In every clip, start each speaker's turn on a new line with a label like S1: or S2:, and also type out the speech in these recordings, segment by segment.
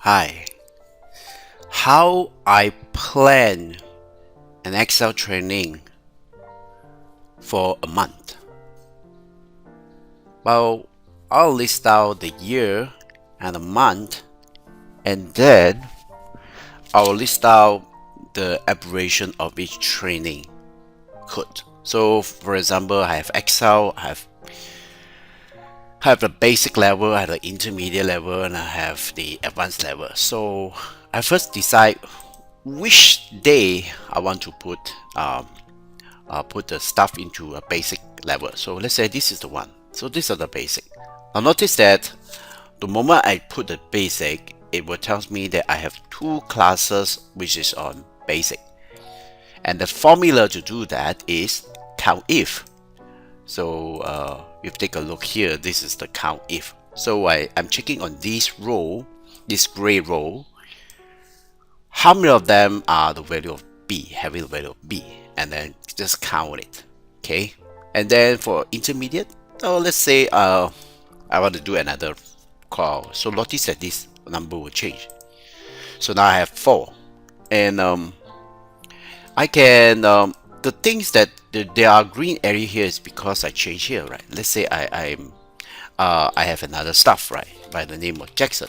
S1: Hi. How I plan an Excel training for a month? Well, I'll list out the year and the month, and then I'll list out the abbreviation of each training code. So, for example, I have Excel, I have the basic level, I have the intermediate level, and I have the advanced level. So, I first decide which day I want to put the stuff into a basic level. So let's say this is the one. So these are the basic. Now notice that the moment I put the basic, it will tell me that I have two classes which is on basic. And the formula to do that is count if. So if you take a look here, this is the count if. So I'm checking on this row, this gray row, how many of them are the value of B, having the value of B, and then just count it. Okay, and then for intermediate, so let's say I want to do another call. So notice that this number will change. So now I have 4, and I can the things that there are green area here is because I change here, right? Let's say I have another stuff, right, by the name of Jackson.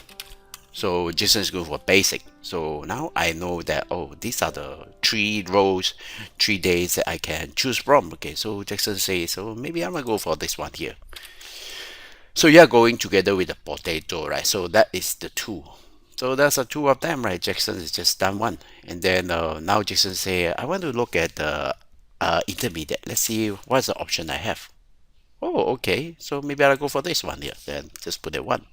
S1: So Jason is going for basic. So now I know that, oh, these are the 3 rows, 3 days that I can choose from. Okay, so Jackson says, so maybe I'm gonna go for this one here. So you are going together with the potato, right? So that is the 2. So that's the 2 of them, right? Jackson is just done 1. And then now Jackson say, I want to look at the intermediate. Let's see what's the option I have. Oh, okay. So maybe I'll go for this one here. Then just put it 1.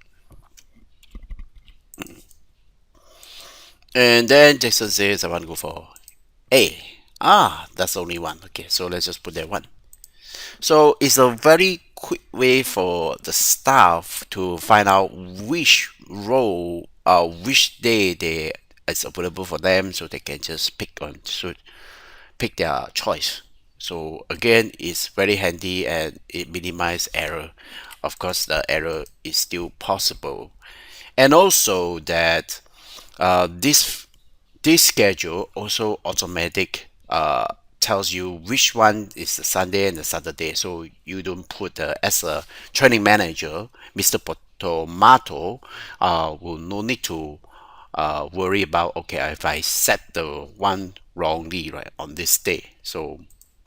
S1: And then Jackson says, I want to go for A. Ah, that's only 1. Okay, so let's just put that 1. So it's a very quick way for the staff to find out which role or which day they is available for them, so they can just pick their choice. So again, it's very handy and it minimizes error. Of course, the error is still possible, and also that this schedule also automatic tells you which one is the Sunday and the Saturday, so you don't put as a training manager, Mr. Tomato will no need to worry about, okay, if I set the one wrongly, right, on this day, so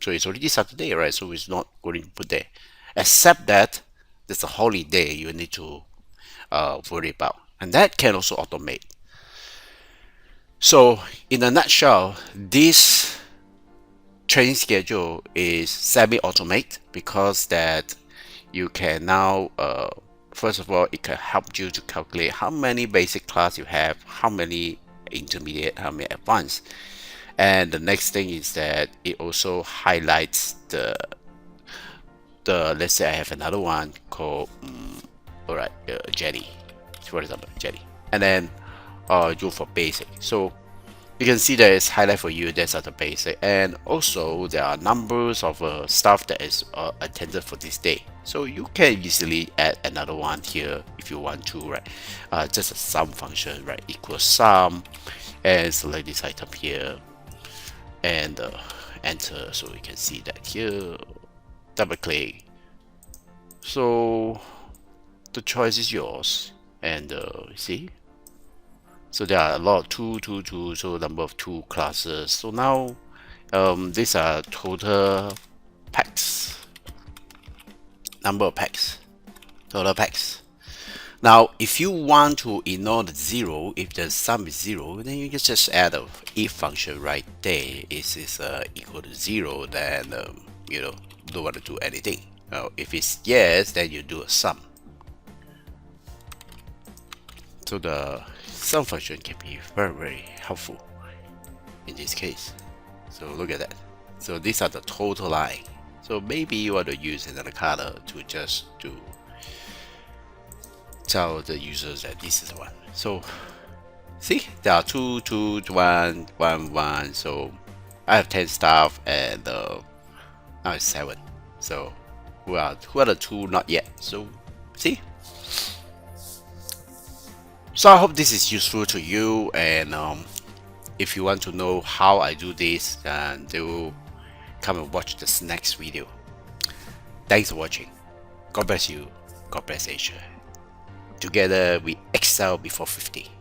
S1: it's already Saturday, right, so it's not going to put there, except that there's a holiday you need to worry about, and that can also automate. So, in a nutshell, this training schedule is semi-automate because that you can now, first of all, it can help you to calculate how many basic class you have, how many intermediate, how many advanced. And the next thing is that it also highlights the let's say I have another one called, all right, Jenny, for example, Jenny, and then go for basic. So you can see that it's highlight for you. That's at the basic, and also there are numbers of stuff that is attended for this day. So you can easily add another one here if you want to, right? Just a sum function, right? Equals sum, and select this item here, and enter. So you can see that here. Double click. So the choice is yours, and see. So there are a lot of 2, 2, 2, so number of 2 classes. So now these are total packs, number of packs, total packs. Now if you want to ignore the 0, if the sum is 0, then you just add a if function right there. Is equal to 0, then you know, don't want to do anything. Now if it's yes, then you do a sum. So the sum function can be very, very helpful in this case. So look at that. So these are the total line. So maybe you want to use another color to just to tell the users that this is the one. So see, there are 2, 2, 1, 1, 1. So I have 10 staff, and now it's 7. So who are the 2 not yet? So see. So I hope this is useful to you, and if you want to know how I do this, then do come and watch this next video. Thanks for watching. God bless you. God bless Asia. Together we excel before 50.